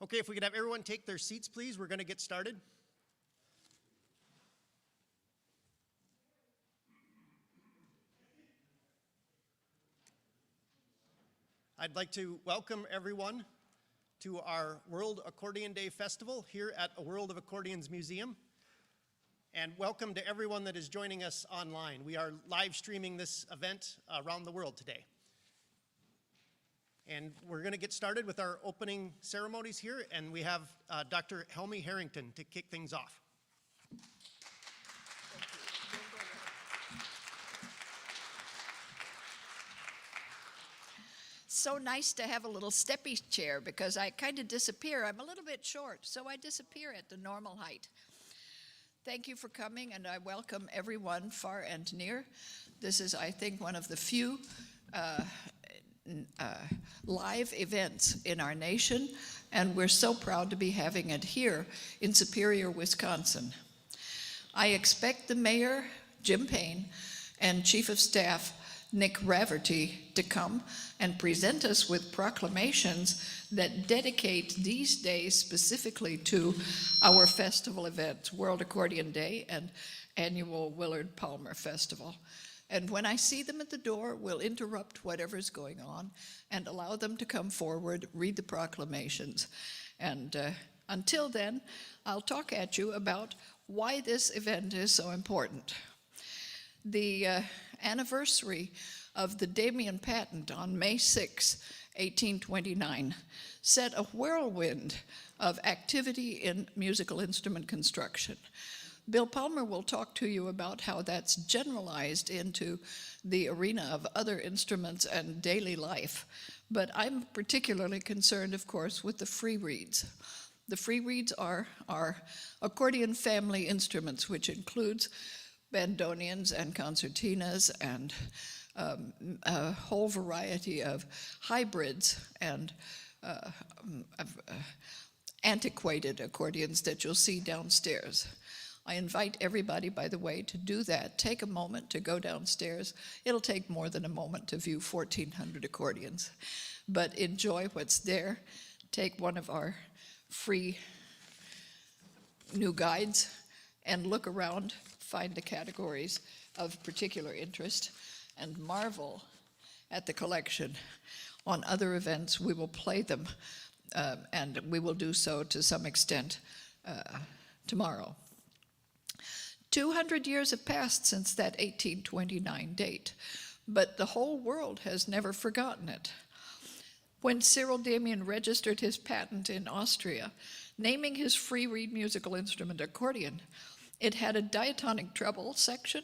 Okay, if we could have everyone take their seats, please. We're going to get started. I'd like to welcome everyone to our World Accordion Day Festival here at A World of Accordions Museum. And welcome to everyone that is joining us online. We are live streaming this event around the world today. And we're going to get started with our opening ceremonies here, and we have Dr. Helmy Harrington to kick things off. So nice to have a little steppy chair because I kind of disappear. I'm a little bit short, so I disappear at the normal height. Thank you for coming, and I welcome everyone far and near. This is, I think, one of the few live events in our nation, and we're so proud to be having it here in Superior, Wisconsin. I expect the mayor, Jim Payne, and Chief of Staff, Nick Raverty, to come and present us with proclamations that dedicate these days specifically to our festival events, World Accordion Day and annual Willard Palmer Festival. And when I see them at the door, we'll interrupt whatever's going on and allow them to come forward, read the proclamations. And until then, I'll talk at you about why this event is so important. The anniversary of the Damien patent on May 6, 1829, set a whirlwind of activity in musical instrument construction. Bill Palmer will talk to you about how that's generalized into the arena of other instruments and daily life. But I'm particularly concerned, of course, with the free reeds. The free reeds are our accordion family instruments, which includes bandonions and concertinas and a whole variety of hybrids and antiquated accordions that you'll see downstairs. I invite everybody, by the way, to do that. Take a moment to go downstairs. It'll take more than a moment to view 1,400 accordions, but enjoy what's there. Take one of our free new guides and look around, find the categories of particular interest, and marvel at the collection. On other events, we will play them, and we will do so to some extent tomorrow. 200 years have passed since that 1829 date, but the whole world has never forgotten it. When Cyril Damien registered his patent in Austria, naming his free reed musical instrument accordion, it had a diatonic treble section,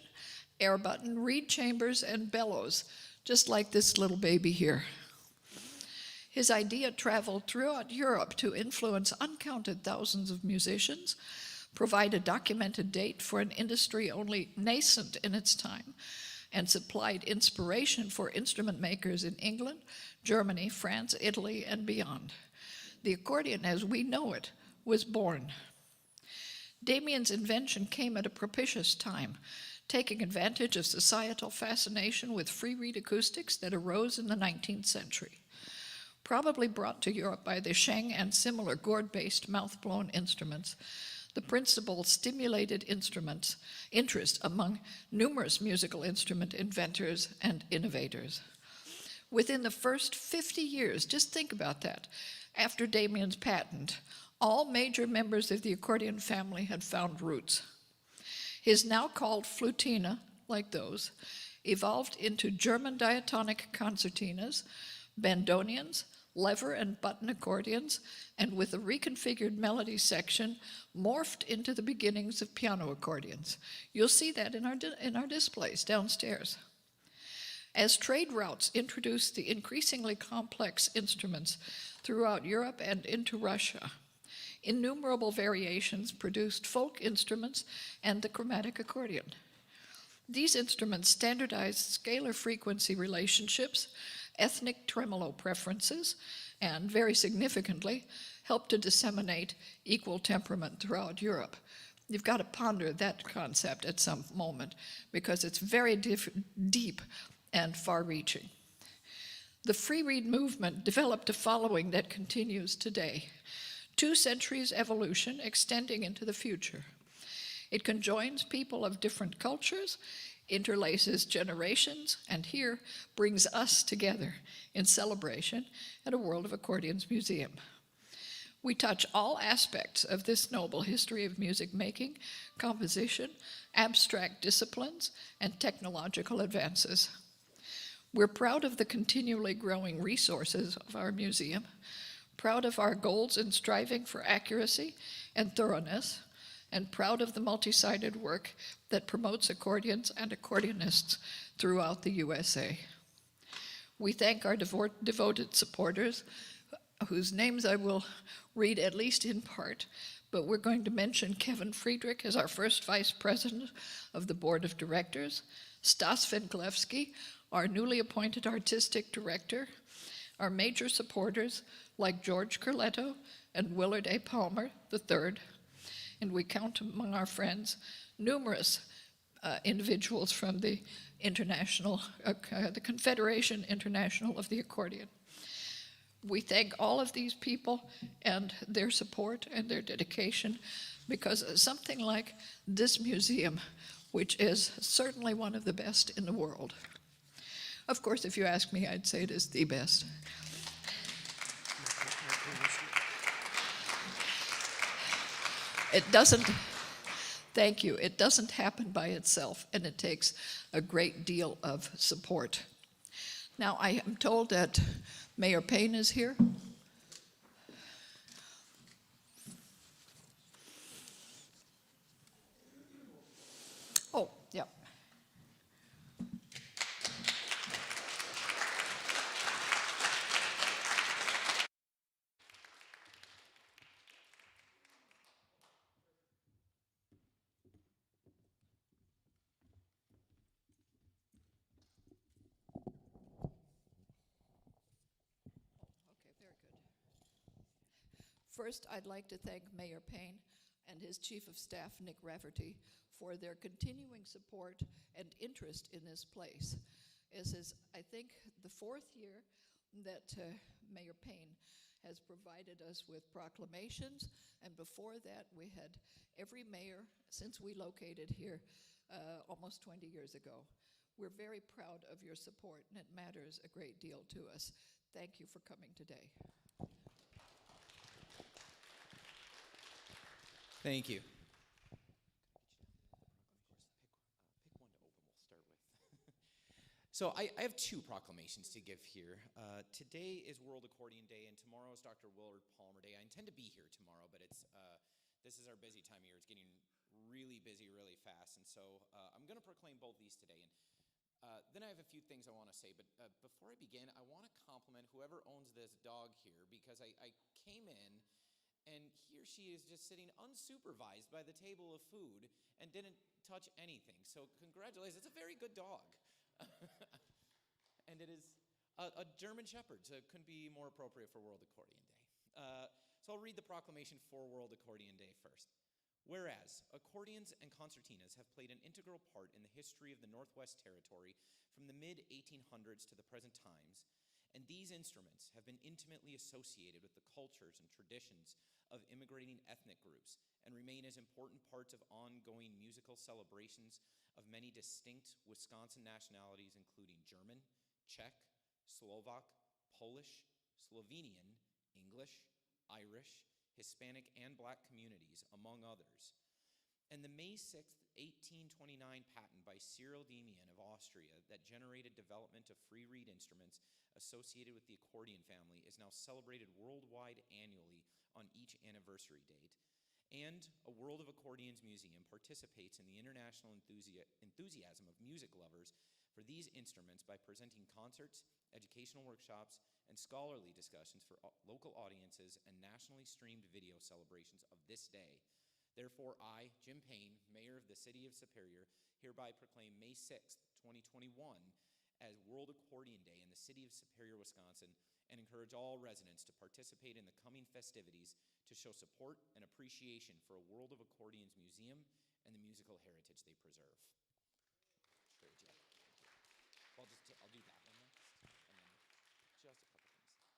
air button, reed chambers, and bellows, just like this little baby here. His idea traveled throughout Europe to influence uncounted thousands of musicians, provide a documented date for an industry only nascent in its time, and supplied inspiration for instrument makers in England, Germany, France, Italy, and beyond. The accordion, as we know it, was born. Damien's invention came at a propitious time, taking advantage of societal fascination with free reed acoustics that arose in the 19th century, probably brought to Europe by the Sheng and similar gourd-based mouth-blown instruments. The principle stimulated interest among numerous musical instrument inventors and innovators. Within the first 50 years, just think about that, after Damien's patent, all major members of the accordion family had found roots. His now called flutina, like those, evolved into German diatonic concertinas, bandonions, lever and button accordions, and with a reconfigured melody section, morphed into the beginnings of piano accordions. You'll see that in our displays downstairs. As trade routes introduced the increasingly complex instruments throughout Europe and into Russia, innumerable variations produced folk instruments and the chromatic accordion. These instruments standardized scalar frequency relationships, ethnic tremolo preferences, and very significantly, helped to disseminate equal temperament throughout Europe. You've got to ponder that concept at some moment because it's very deep and far-reaching. The free reed movement developed a following that continues today. 2 centuries evolution extending into the future. It conjoins people of different cultures, interlaces generations, and here brings us together in celebration at a World of Accordions Museum. We touch all aspects of this noble history of music making, composition, abstract disciplines, and technological advances. We're proud of the continually growing resources of our museum, proud of our goals in striving for accuracy and thoroughness, and proud of the multi-sided work that promotes accordions and accordionists throughout the USA. We thank our devoted supporters, whose names I will read at least in part, but we're going to mention Kevin Friedrich as our first vice president of the board of directors, Stas Venglevsky, our newly appointed artistic director, our major supporters like George Corletto and Willard A. Palmer III, and we count among our friends numerous individuals from the the Confederation International of the Accordion. We thank all of these people and their support and their dedication, because something like this museum, which is certainly one of the best in the world. Of course, if you ask me, I'd say it is the best. It doesn't, thank you, it doesn't happen by itself, and it takes a great deal of support. Now, I am told that Mayor Payne is here. Oh, yeah. First, I'd like to thank Mayor Payne and his Chief of Staff, Nick Rafferty, for their continuing support and interest in this place. This is, I think, the 4th year that Mayor Payne has provided us with proclamations, and before that we had every mayor since we located here almost 20 years ago. We're very proud of your support, and it matters a great deal to us. Thank you for coming today. Thank you. Pick one to open, we'll start with. So I have 2 proclamations to give here. Today is World Accordion Day, and tomorrow is Dr. Willard Palmer Day. I intend to be here tomorrow, but this is our busy time of year. It's getting really busy really fast, and so I'm going to proclaim both these today. And then I have a few things I want to say, but before I begin, I want to compliment whoever owns this dog here, because I came in, and he or she is just sitting unsupervised by the table of food and didn't touch anything. So congratulations, it's a very good dog. And it is a German Shepherd, so it couldn't be more appropriate for World Accordion Day. So I'll read the proclamation for World Accordion Day first. Whereas accordions and concertinas have played an integral part in the history of the Northwest Territory from the mid-1800s to the present times, and these instruments have been intimately associated with the cultures and traditions of immigrating ethnic groups and remain as important parts of ongoing musical celebrations of many distinct Wisconsin nationalities, including German, Czech, Slovak, Polish, Slovenian, English, Irish, Hispanic, and Black communities, among others. And the May 6, 1829 patent by Cyril Demian of Austria that generated development of free reed instruments associated with the accordion family is now celebrated worldwide annually on each anniversary date. And a World of Accordions Museum participates in the international enthusiasm of music lovers for these instruments by presenting concerts, educational workshops, and scholarly discussions for local audiences and nationally streamed video celebrations of this day. Therefore, I, Jim Payne, Mayor of the City of Superior, hereby proclaim May 6, 2021 as World Accordion Day in the City of Superior, Wisconsin, and encourage all residents to participate in the coming festivities to show support and appreciation for a World of Accordions Museum and the musical heritage they preserve. Great job. Thank you. I'll do that one next, and then just a couple things.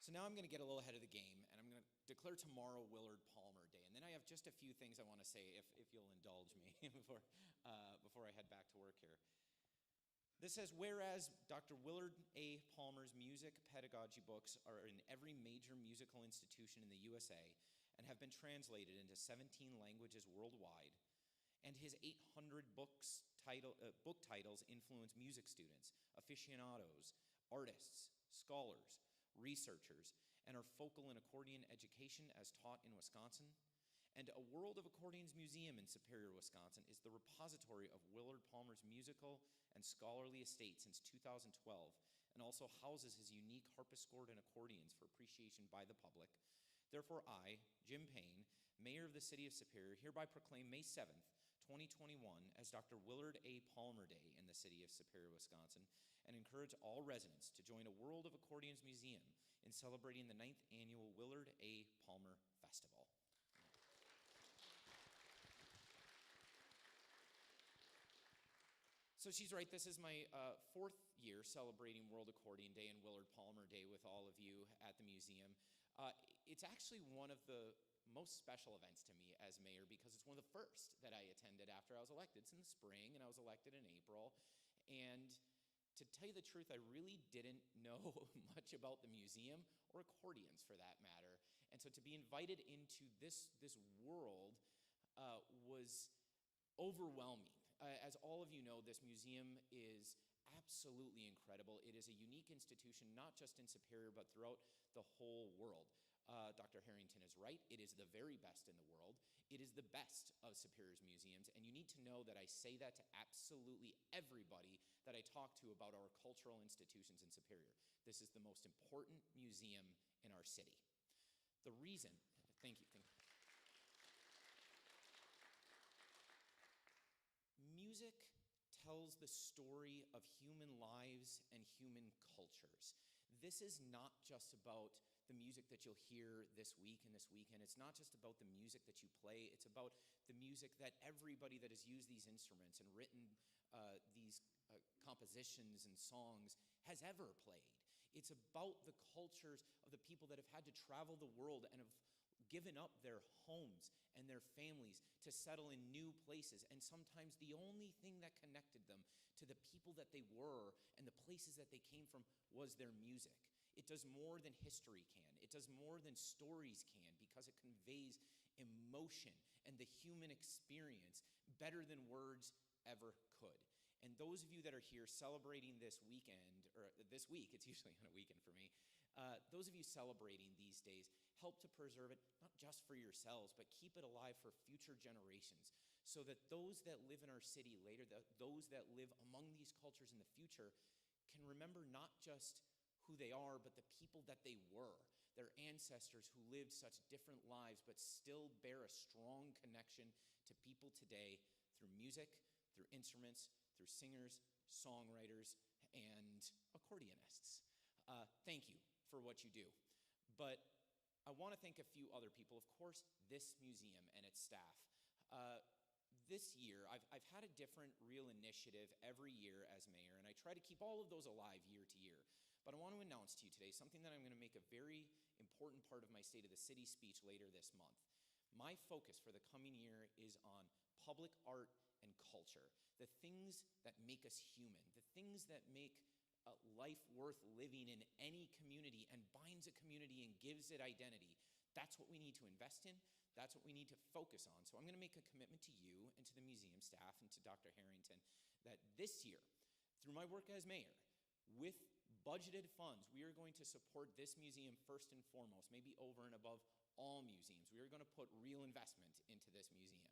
So now I'm going to get a little ahead of the game, and I'm going to declare tomorrow Willard Palmer Day. And then I have just a few things I want to say, if you'll indulge me, before I head back to work here. This says, whereas Dr. Willard A. Palmer's music pedagogy books are in every major musical institution in the USA and have been translated into 17 languages worldwide, and his 800 book titles influence music students, aficionados, artists, scholars, researchers, and are focal in accordion education as taught in Wisconsin. And a World of Accordions Museum in Superior, Wisconsin is the repository of Willard Palmer's musical and scholarly estate since 2012, and also houses his unique harpsichord and accordions for appreciation by the public. Therefore, I, Jim Payne, Mayor of the City of Superior, hereby proclaim May 7th, 2021 as Dr. Willard A. Palmer Day in the City of Superior, Wisconsin, and encourage all residents to join a World of Accordions Museum in celebrating the 9th Annual Willard A. Palmer Festival. So she's right, this is my fourth year celebrating World Accordion Day and Willard Palmer Day with all of you at the museum. It's actually one of the most special events to me as mayor because it's one of the first that I attended after I was elected. It's in the spring and I was elected in April. And to tell you the truth, I really didn't know much about the museum or accordions for that matter. And so to be invited into this world was overwhelming. As all of you know, this museum is absolutely incredible. It is a unique institution, not just in Superior, but throughout the whole world. Dr. Harrington is right. It is the very best in the world. It is the best of Superior's museums, and you need to know that I say that to absolutely everybody that I talk to about our cultural institutions in Superior. This is the most important museum in our city. The reason, thank you. Music tells the story of human lives and human cultures. This is not just about the music that you'll hear this week and this weekend. It's not just about the music that you play. It's about the music that everybody that has used these instruments and written these compositions and songs has ever played. It's about the cultures of the people that have had to travel the world and have given up their homes and their families to settle in new places. And sometimes the only thing that connected them to the people that they were and the places that they came from was their music. It does more than history can. It does more than stories can because it conveys emotion and the human experience better than words ever could. And those of you that are here celebrating this weekend, or this week, it's usually on a weekend for me, those of you celebrating these days, help to preserve it, not just for yourselves, but keep it alive for future generations, so that those that live in our city later, those that live among these cultures in the future, can remember not just who they are, but the people that they were, their ancestors who lived such different lives, but still bear a strong connection to people today through music, through instruments, through singers, songwriters, and accordionists. Thank you for what you do. But I want to thank a few other people. Of course, this museum and its staff. This year, I've had a different real initiative every year as mayor, and I try to keep all of those alive year to year. But I want to announce to you today something that I'm going to make a very important part of my State of the City speech later this month. My focus for the coming year is on public art and culture, the things that make us human, the things that make life worth living in any community and binds a community and gives it identity. That's what we need to invest in. That's what we need to focus on. So I'm going to make a commitment to you and to the museum staff and to Dr. Harrington that this year, through my work as mayor, with budgeted funds, we are going to support this museum first and foremost, maybe over and above all museums. We are going to put real investment into this museum.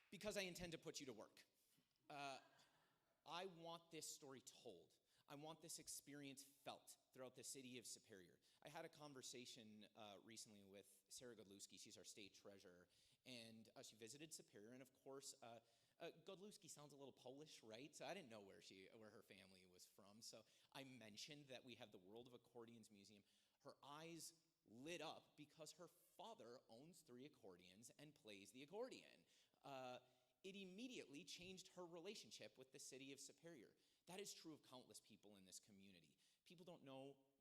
Because I intend to put you to work. I want this story told. I want this experience felt throughout the city of Superior. I had a conversation recently with Sarah Godlewski. She's our state treasurer, and she visited Superior. And of course, Godlewski sounds a little Polish, right? So I didn't know where her family was from. So I mentioned that we have the World of Accordions Museum. Her eyes lit up because her father owns 3 accordions and plays the accordion. it immediately changed her relationship with the city of Superior. That is true of countless people in this community.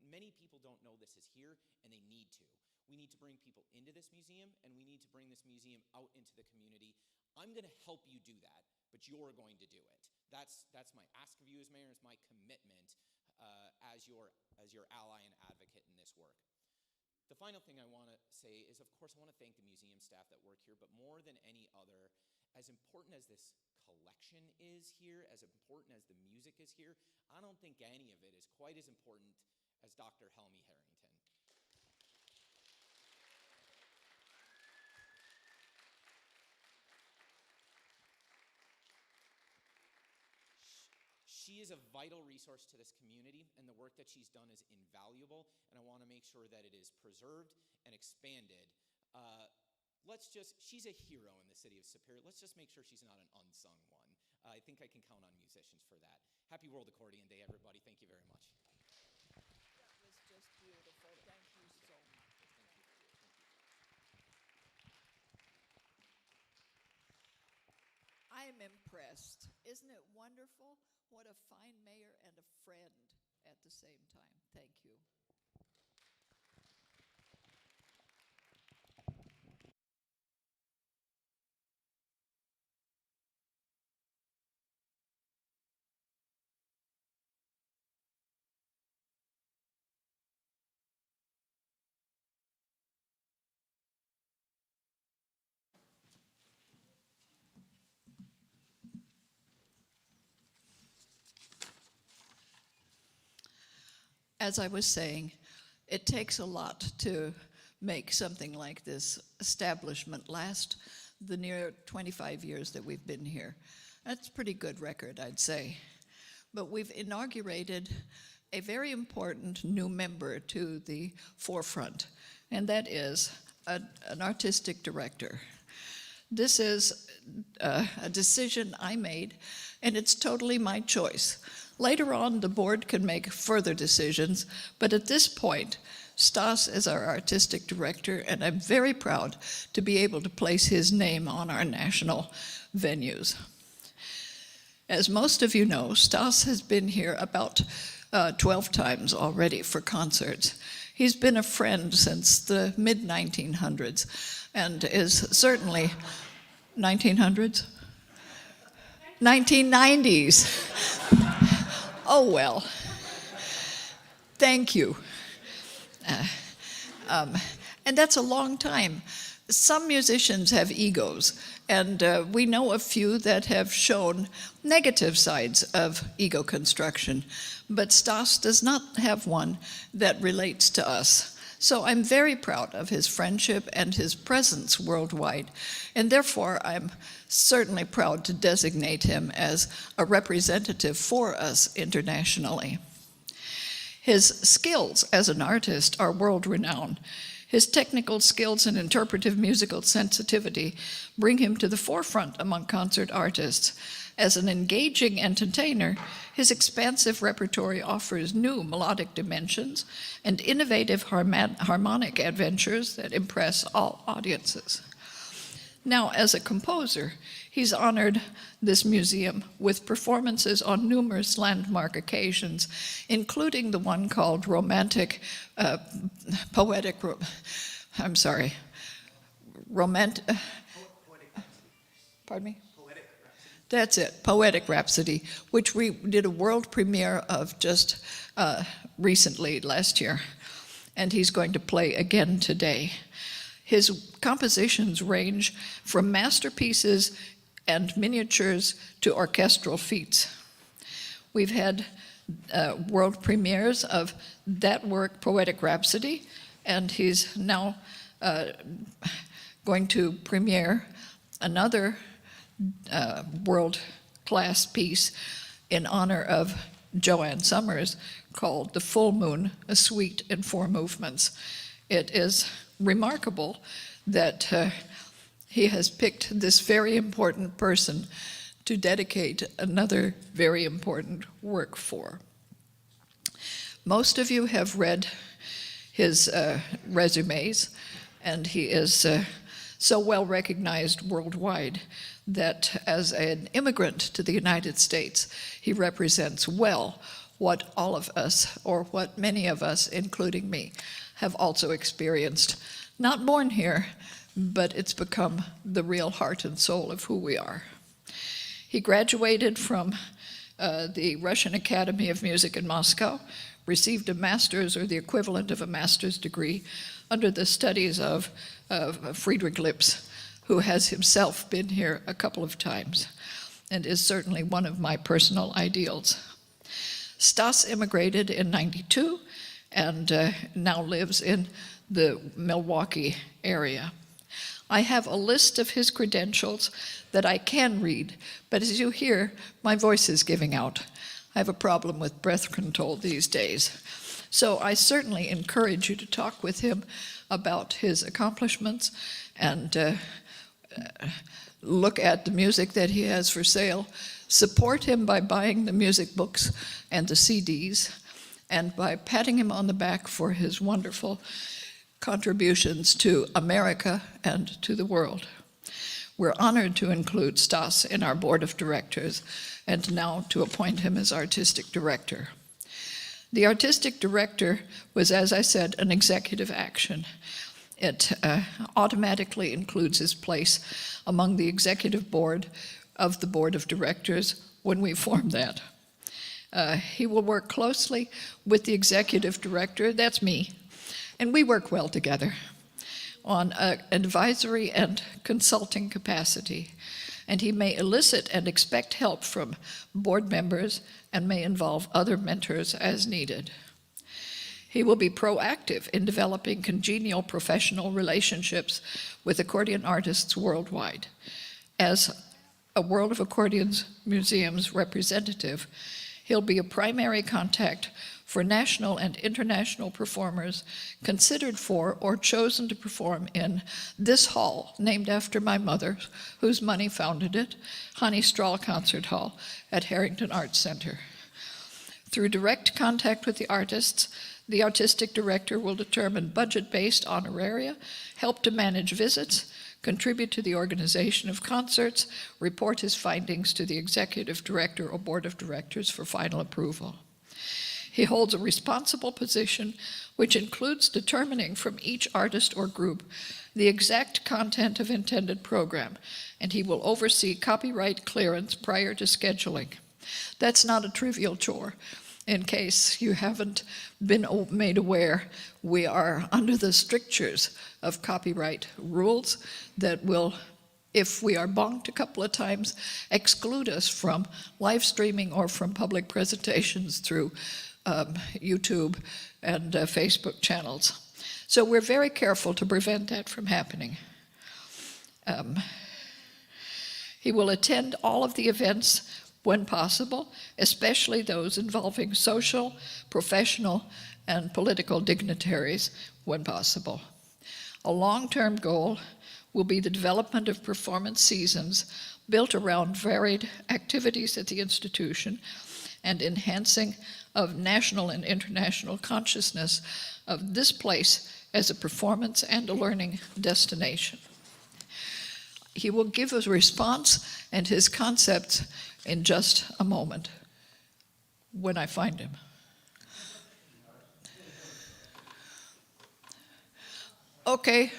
Many people don't know this is here, and they need to. We need to bring people into this museum, and we need to bring this museum out into the community. I'm going to help you do that, but you're going to do it. That's my ask of you as mayor, is my commitment as your ally and advocate in this work. The final thing I want to say is, of course, I want to thank the museum staff that work here, but more than any other, as important as this collection is here, as important as the music is here, I don't think any of it is quite as important as Dr. Helmy Harrington. She is a vital resource to this community, and the work that she's done is invaluable, and I want to make sure that it is preserved and expanded. She's a hero in the city of Superior. Let's just make sure she's not an unsung one. I think I can count on musicians for that. Happy World Accordion Day, everybody. Thank you very much. That was just beautiful. Thank you so much. I'm impressed. Isn't it wonderful? What a fine mayor and a friend at the same time. Thank you. As I was saying, it takes a lot to make something like this establishment last the near 25 years that we've been here. That's a pretty good record, I'd say. But we've inaugurated a very important new member to the forefront, and that is an artistic director. This is a decision I made, and it's totally my choice. Later on, the board can make further decisions, but at this point, Stas is our artistic director, and I'm very proud to be able to place his name on our national venues. As most of you know, Stas has been here about 12 times already for concerts. He's been a friend since the mid-1900s and is certainly 1900s? 1990s. Oh, well, thank you. And that's a long time. Some musicians have egos, and we know a few that have shown negative sides of ego construction, but Stas does not have one that relates to us. So I'm very proud of his friendship and his presence worldwide, and therefore I'm certainly proud to designate him as a representative for us internationally. His skills as an artist are world-renowned. His technical skills and interpretive musical sensitivity bring him to the forefront among concert artists. As an engaging entertainer, his expansive repertoire offers new melodic dimensions and innovative harmonic adventures that impress all audiences. Now, as a composer, he's honored this museum with performances on numerous landmark occasions, including the one called Poetic Rhapsody, which we did a world premiere of just recently, last year, and he's going to play again today. His compositions range from masterpieces and miniatures to orchestral feats. We've had world premieres of that work, Poetic Rhapsody, and he's now going to premiere another world-class piece in honor of Joanne Summers called The Full Moon, a Suite in 4 Movements. It is remarkable that he has picked this very important person to dedicate another very important work for. Most of you have read his resumes, and he is so well recognized worldwide that as an immigrant to the United States, he represents well what all of us, or what many of us, including me, have also experienced. Not born here, but it's become the real heart and soul of who we are. He graduated from the Russian Academy of Music in Moscow, received a master's or the equivalent of a master's degree under the studies of Friedrich Lipps, who has himself been here a couple of times and is certainly one of my personal ideals. Stas immigrated in '92 and now lives in the Milwaukee area. I have a list of his credentials that I can read, but as you hear, my voice is giving out. I have a problem with breath control these days. So I certainly encourage you to talk with him about his accomplishments and look at the music that he has for sale. Support him by buying the music books and the CDs, and by patting him on the back for his wonderful contributions to America and to the world. We're honored to include Stas in our board of directors and now to appoint him as artistic director. The artistic director was, as I said, an executive action. It automatically includes his place among the executive board of the board of directors when we form that. He will work closely with the executive director, that's me, and we work well together on an advisory and consulting capacity. And he may elicit and expect help from board members and may involve other mentors as needed. He will be proactive in developing congenial professional relationships with accordion artists worldwide. As a World of Accordions Museum's representative, he'll be a primary contact for national and international performers considered for or chosen to perform in this hall, named after my mother, whose money founded it, Honey Strahl Concert Hall at Harrington Arts Center. Through direct contact with the artists, the artistic director will determine budget-based honoraria, help to manage visits, contribute to the organization of concerts, report his findings to the executive director or board of directors for final approval. He holds a responsible position which includes determining from each artist or group the exact content of intended program, and he will oversee copyright clearance prior to scheduling. That's not a trivial chore. In case you haven't been made aware, we are under the strictures of copyright rules that will, if we are bonked a couple of times, exclude us from live streaming or from public presentations through YouTube and Facebook channels. So we're very careful to prevent that from happening. He will attend all of the events when possible, especially those involving social, professional, and political dignitaries when possible. A long-term goal will be the development of performance seasons built around varied activities at the institution and enhancing of national and international consciousness of this place as a performance and a learning destination. He will give a response and his concepts in just a moment when I find him. Okay.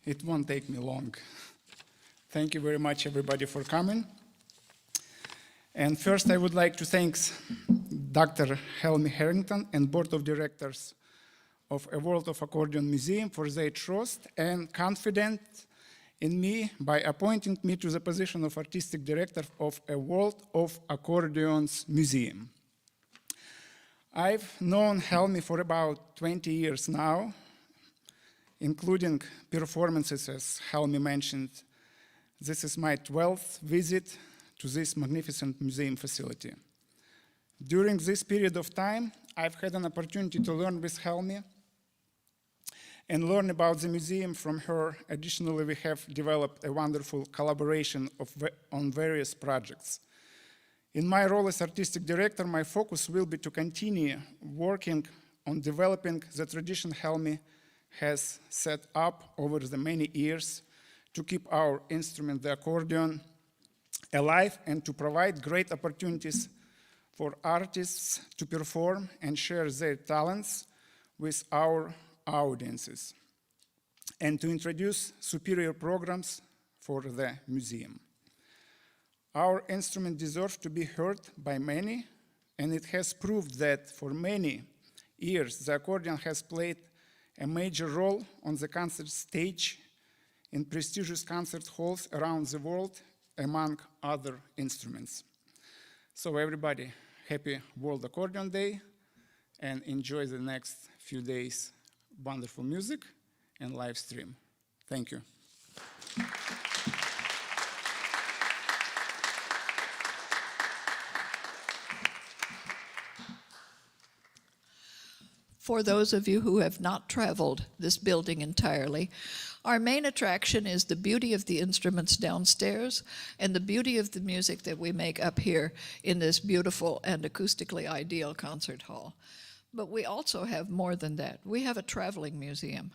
It won't take me long. Thank you very much, everybody, for coming. And first, I would like to thank Dr. Helmi Harrington and Board of Directors of A World of Accordion Museum for their trust and confidence in me by appointing me to the position of Artistic Director of A World of Accordions Museum. I've known Helmi for about 20 years now, including performances, as Helmi mentioned. This is my 12th visit to this magnificent museum facility. During this period of time, I've had an opportunity to learn with Helmi and learn about the museum from her. Additionally, we have developed a wonderful collaboration on various projects. In my role as artistic director, my focus will be to continue working on developing the tradition Helmi has set up over the many years to keep our instrument, the accordion, alive and to provide great opportunities for artists to perform and share their talents with our audiences, and to introduce superior programs for the museum. Our instrument deserves to be heard by many, and it has proved that for many years the accordion has played a major role on the concert stage in prestigious concert halls around the world, among other instruments. So everybody, happy World Accordion Day, and enjoy the next few days wonderful music and live stream. Thank you. For those of you who have not traveled this building entirely, our main attraction is the beauty of the instruments downstairs and the beauty of the music that we make up here in this beautiful and acoustically ideal concert hall. But we also have more than that. We have a traveling museum.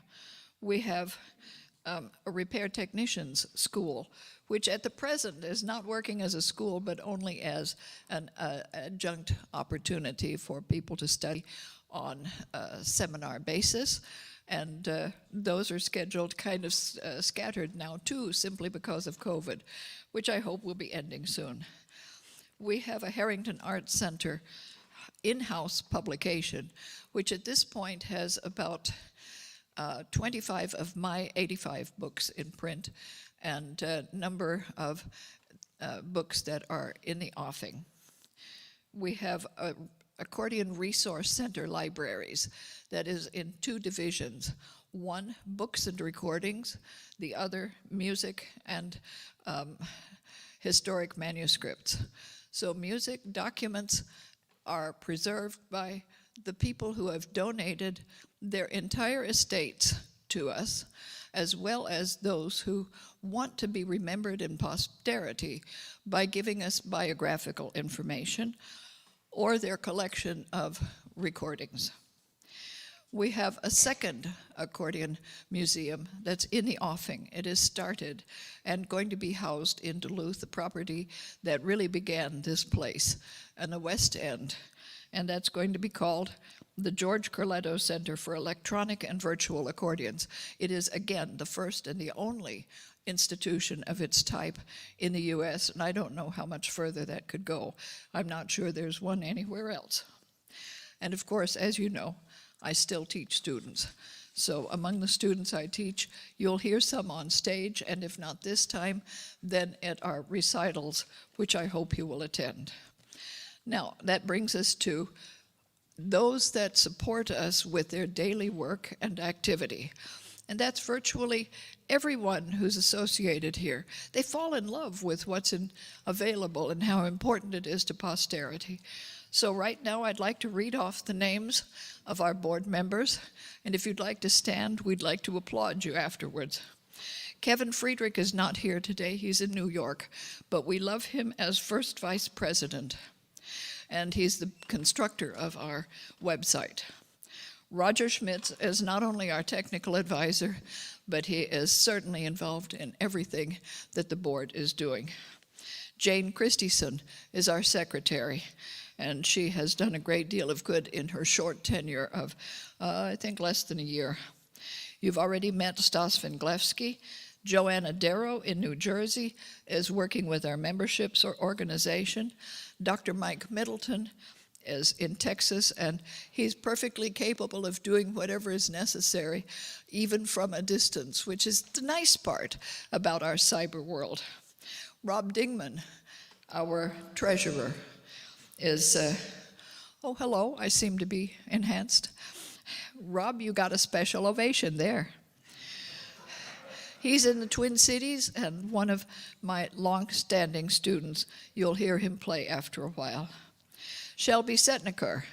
We have a repair technicians school, which at the present is not working as a school, but only as an adjunct opportunity for people to study on a seminar basis. And those are scheduled kind of scattered now too, simply because of COVID, which I hope will be ending soon. We have a Harrington Arts Center in-house publication, which at this point has about 25 of my 85 books in print and a number of books that are in the offing. We have a Accordion Resource Center libraries that is in two divisions. One, books and recordings, the other, music and historic manuscripts. So music documents are preserved by the people who have donated their entire estates to us, as well as those who want to be remembered in posterity by giving us biographical information or their collection of recordings. We have a second accordion museum that's in the offing. It is started and going to be housed in Duluth, the property that really began this place, in the West End. And that's going to be called the George Corletto Center for Electronic and Virtual Accordions. It is, again, the first and the only institution of its type in the US, and I don't know how much further that could go. I'm not sure there's one anywhere else. And of course, as you know, I still teach students. So among the students I teach, you'll hear some on stage, and if not this time, then at our recitals, which I hope you will attend. Now, that brings us to those that support us with their daily work and activity. And that's virtually everyone who's associated here. They fall in love with what's available and how important it is to posterity. So right now I'd like to read off the names of our board members, and if you'd like to stand, we'd like to applaud you afterwards. Kevin Friedrich is not here today, he's in New York, but we love him as first vice president, and he's the constructor of our website. Roger Schmitz is not only our technical advisor, but he is certainly involved in everything that the board is doing. Jane Christensen is our secretary, and she has done a great deal of good in her short tenure of, I think, less than a year. You've already met Stas Vinglevsky. Joanna Darrow in New Jersey is working with our memberships or organization. Dr. Mike Middleton is in Texas, and he's perfectly capable of doing whatever is necessary, even from a distance, which is the nice part about our cyber world. Rob Dingman, our treasurer, is, oh, hello, I seem to be enhanced. Rob, you got a special ovation there. He's in the Twin Cities, and one of my long-standing students. You'll hear him play after a while. Shelby Setniker,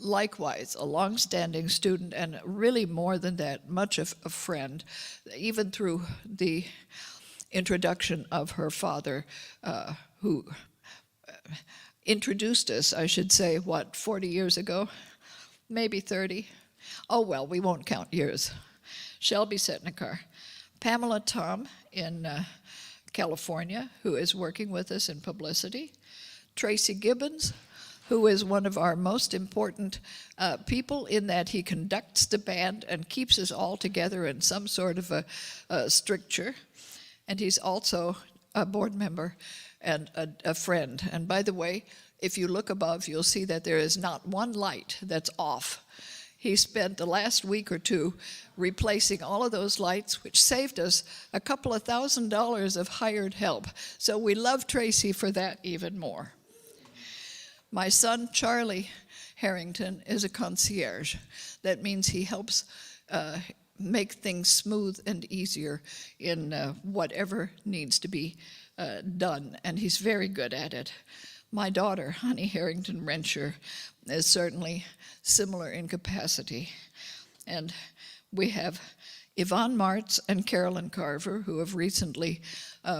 likewise a longstanding student, and really more than that, much of a friend, even through the introduction of her father, who introduced us, I should say, 40 years ago? Maybe 30? Oh, well, we won't count years. Shelby Setnikar. Pamela Tom in California, who is working with us in publicity. Tracy Gibbons, who is one of our most important people in that he conducts the band and keeps us all together in some sort of a stricture. And he's also a board member and a friend. And by the way, if you look above, you'll see that there is not one light that's off. He spent the last week or two replacing all of those lights, which saved us a couple of $1,000s of hired help. So we love Tracy for that even more. My son, Charlie Harrington, is a concierge. That means he helps make things smooth and easier in whatever needs to be done, and he's very good at it. My daughter, Honey Harrington Rensher, is certainly similar in capacity. And we have Yvonne Martz and Carolyn Carver, who have recently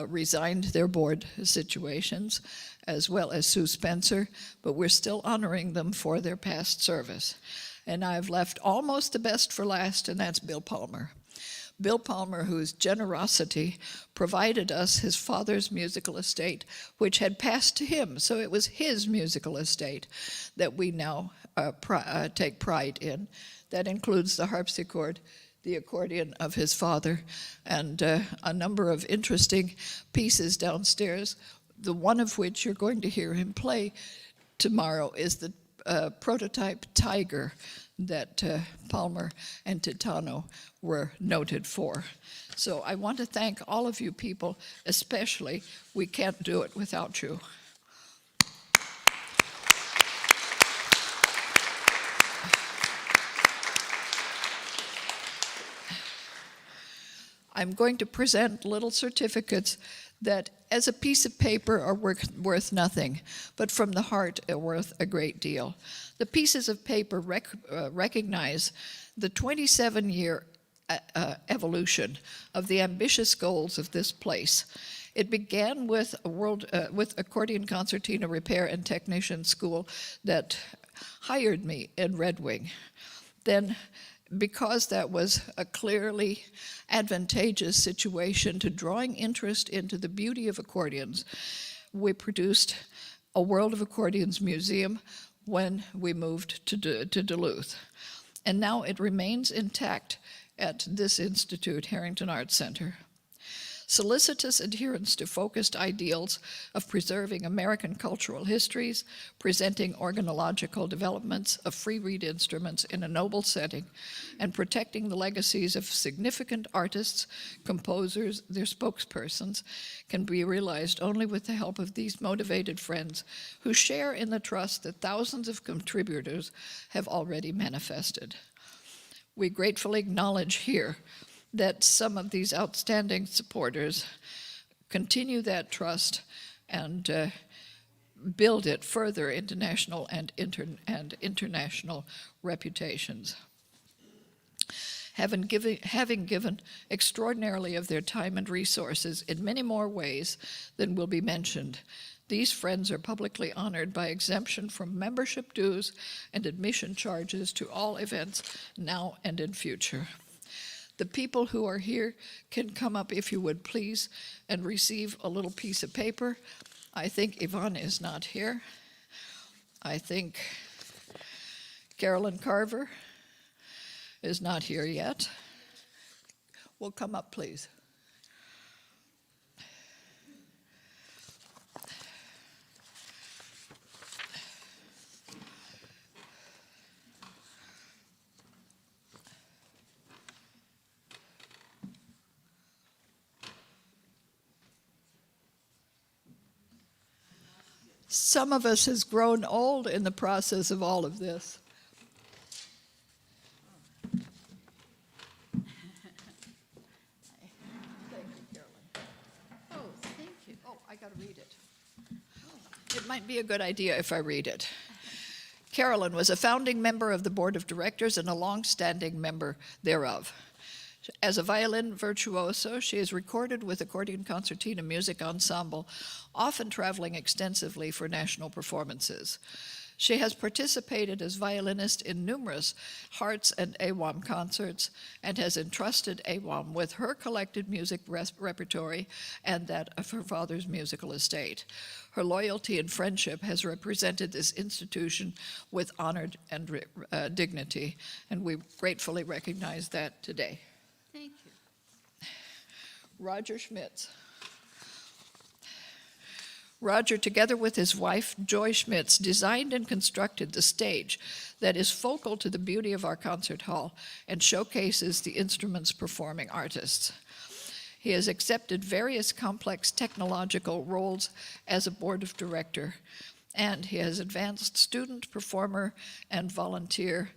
resigned their board situations, as well as Sue Spencer, but we're still honoring them for their past service. And I've left almost the best for last, and that's Bill Palmer. Bill Palmer, whose generosity provided us his father's musical estate, which had passed to him. So it was his musical estate that we now take pride in. That includes the harpsichord, the accordion of his father, and a number of interesting pieces downstairs, the one of which you're going to hear him play tomorrow is the prototype Tiger that Palmer and Titano were noted for. So I want to thank all of you people, especially. We can't do it without you. I'm going to present little certificates that as a piece of paper are worth nothing, but from the heart are worth a great deal. The pieces of paper recognize the 27-year evolution of the ambitious goals of this place. It began with with Accordion Concertina Repair and Technician School that hired me in Red Wing. Then, because that was a clearly advantageous situation to drawing interest into the beauty of accordions, we produced a World of Accordions Museum when we moved to Duluth. And now it remains intact at this institute, Harrington Arts Center. Solicitous adherence to focused ideals of preserving American cultural histories, presenting organological developments of free reed instruments in a noble setting, and protecting the legacies of significant artists, composers, their spokespersons, can be realized only with the help of these motivated friends who share in the trust that thousands of contributors have already manifested. We gratefully acknowledge here that some of these outstanding supporters continue that trust and build it further into national and international reputations. Having given extraordinarily of their time and resources in many more ways than will be mentioned, these friends are publicly honored by exemption from membership dues and admission charges to all events now and in future. The people who are here can come up, if you would please, and receive a little piece of paper. I think Yvonne is not here. I think Carolyn Carver is not here yet. Well, come up, please. Some of us has grown old in the process of all of this. Thank you, Carolyn. Oh, thank you. Oh, I got to read it. It might be a good idea if I read it. Carolyn was a founding member of the board of directors and a long-standing member thereof. As a violin virtuoso, she is recorded with Accordion Concertina Music Ensemble, often traveling extensively for national performances. She has participated as violinist in numerous Harts and AWAM concerts and has entrusted AWAM with her collected music repertory and that of her father's musical estate. Her loyalty and friendship has represented this institution with honor and dignity, and we gratefully recognize that today. Thank you. Roger Schmitz. Roger, together with his wife, Joy Schmitz, designed and constructed the stage that is focal to the beauty of our concert hall and showcases the instrument's performing artists. He has accepted various complex technological roles as a board of director, and he has advanced student, performer, and volunteer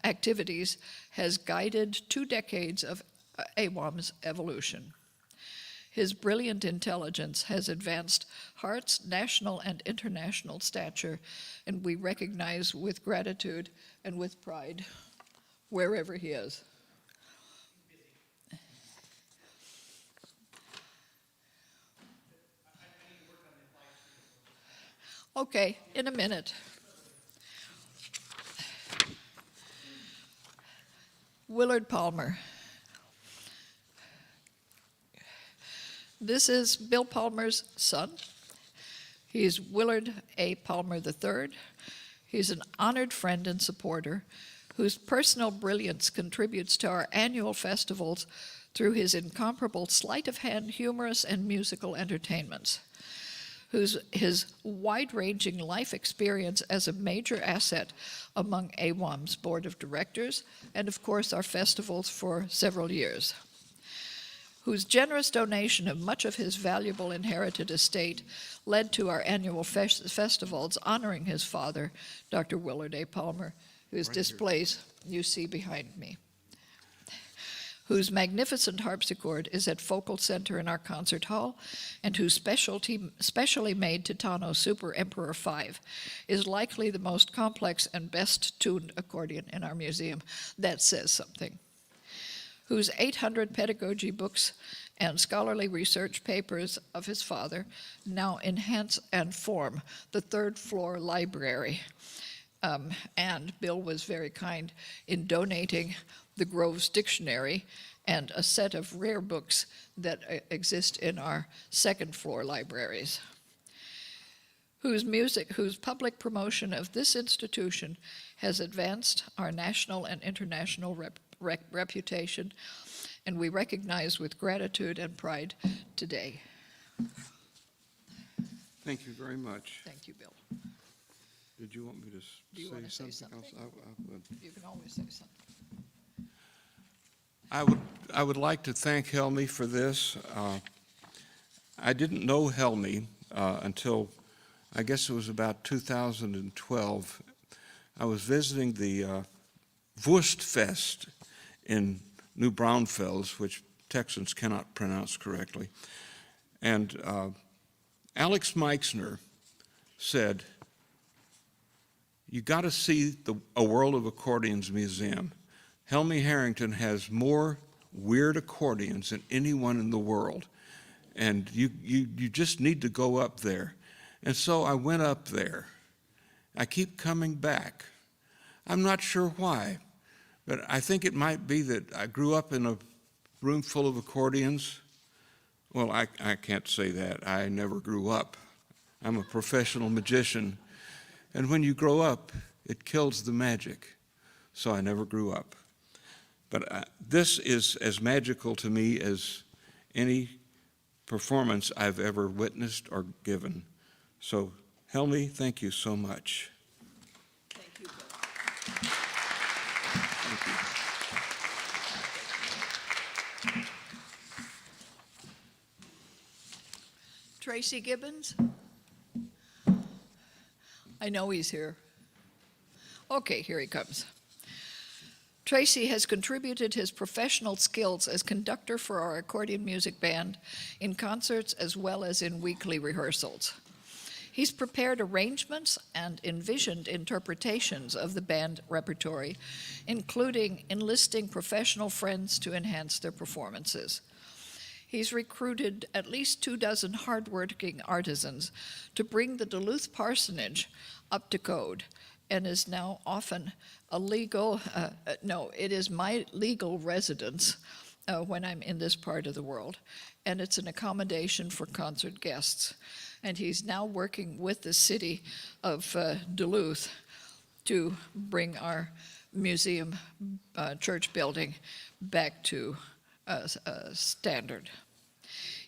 activities, has guided 2 decades of AWAM's evolution. His brilliant intelligence has advanced Hart's national and international stature, and we recognize with gratitude and with pride wherever he is. Okay, in a minute. Willard Palmer. This is Bill Palmer's son. He's Willard A. Palmer III. He's an honored friend and supporter whose personal brilliance contributes to our annual festivals through his incomparable sleight-of-hand humorous and musical entertainments. His wide-ranging life experience as a major asset among AWAM's board of directors and, of course, our festivals for several years. Whose generous donation of much of his valuable inherited estate led to our annual festivals honoring his father, Dr. Willard A. Palmer, whose displays you see behind me. Whose magnificent harpsichord is at focal center in our concert hall, and whose specially made Titano Super Emperor 5 is likely the most complex and best-tuned accordion in our museum. That says something. Whose 800 pedagogy books and scholarly research papers of his father now enhance and form the 3rd floor library. And Bill was very kind in donating the Groves Dictionary and a set of rare books that exist in our 2nd floor libraries. Whose public promotion of this institution has advanced our national and international reputation, and we recognize with gratitude and pride today. Thank you very much. Thank you, Bill. Did you want me to Do you want to say something else? something? I would. You can always say something. I would like to thank Helmy for this. I didn't know Helmy until, I guess it was about 2012. I was visiting the Wurstfest in New Braunfels, which Texans cannot pronounce correctly. And Alex Meixner said, "You got to see a World of Accordions museum. Helmy Harrington has more weird accordions than anyone in the world, and you just need to go up there." And so I went up there. I keep coming back. I'm not sure why, but I think it might be that I grew up in a room full of accordions. Well, I can't say that. I never grew up. I'm a professional magician, and when you grow up, it kills the magic. So I never grew up. But this is as magical to me as any performance I've ever witnessed or given. So, Helmy, thank you so much. Thank you, Bill. Thank you. Tracy Gibbons? I know he's here. Okay, here he comes. Tracy has contributed his professional skills as conductor for our accordion music band in concerts as well as in weekly rehearsals. He's prepared arrangements and envisioned interpretations of the band repertory, including enlisting professional friends to enhance their performances. He's recruited at least 24 hardworking artisans to bring the Duluth parsonage up to code, and is now often a legal, it is my legal residence when I'm in this part of the world, and it's an accommodation for concert guests. And he's now working with the city of Duluth to bring our museum church building back to standard.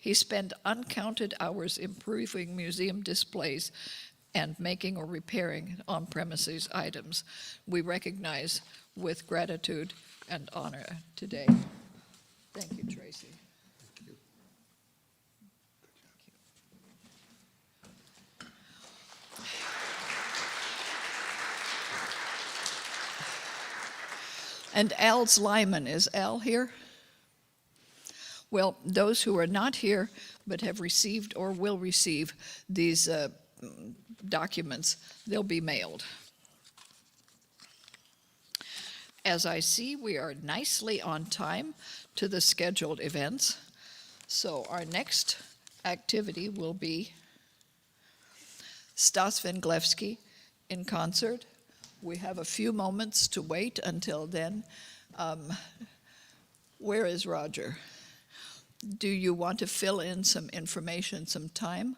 He spent uncounted hours improving museum displays and making or repairing on-premises items. We recognize with gratitude and honor today. Thank you, Tracy. And Al's Lyman, is Al here? Well, those who are not here but have received or will receive these documents, they'll be mailed. As I see, we are nicely on time to the scheduled events. So our next activity will be Stas Venglevsky in concert. We have a few moments to wait until then. Where is Roger? Do you want to fill in some information, some time,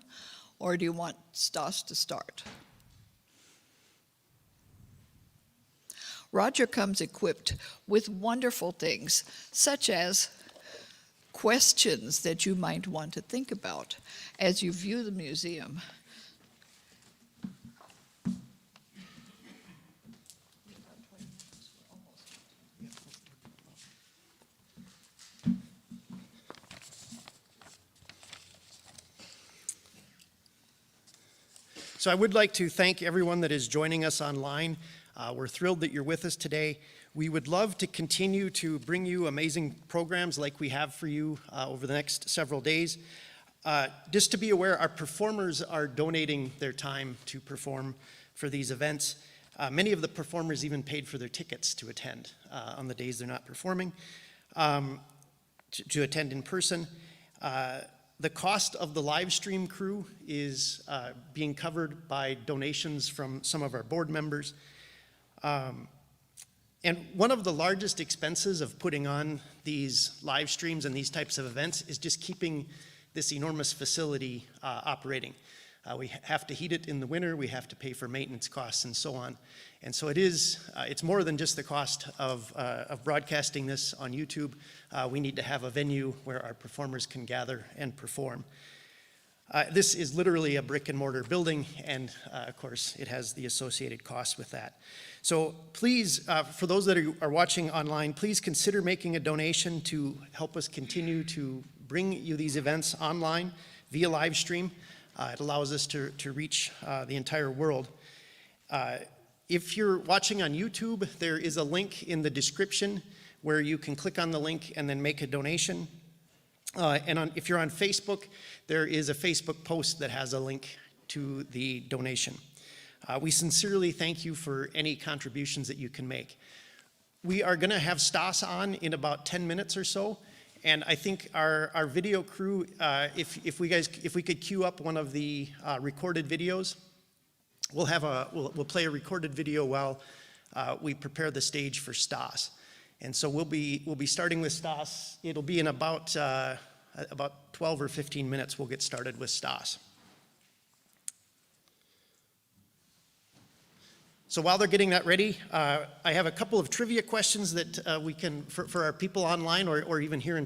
or do you want Stas to start? Roger comes equipped with wonderful things, such as questions that you might want to think about as you view the museum. So I would like to thank everyone that is joining us online. We're thrilled that you're with us today. We would love to continue to bring you amazing programs like we have for you over the next several days. Just to be aware, our performers are donating their time to perform for these events. Many of the performers even paid for their tickets to attend on the days they're not performing, to attend in person. The cost of the live stream crew is being covered by donations from some of our board members. And one of the largest expenses of putting on these live streams and these types of events is just keeping this enormous facility operating. We have to heat it in the winter, we have to pay for maintenance costs and so on. And so it's more than just the cost of broadcasting this on YouTube. We need to have a venue where our performers can gather and perform. This is literally a brick and mortar building, and of course it has the associated costs with that. So please, for those that are watching online, please consider making a donation to help us continue to bring you these events online via live stream. It allows us to reach the entire world. If you're watching on YouTube, there is a link in the description where you can click on the link and then make a donation. If you're on Facebook, there is a Facebook post that has a link to the donation. We sincerely thank you for any contributions that you can make. We are going to have Stas on in about 10 minutes or so, and I think our video crew, if we could queue up one of the recorded videos, we'll play a recorded video while we prepare the stage for Stas. And so we'll be starting with Stas. It'll be in about 12 or 15 minutes we'll get started with Stas. So while they're getting that ready, I have a couple of trivia questions that we can, for our people online or even here in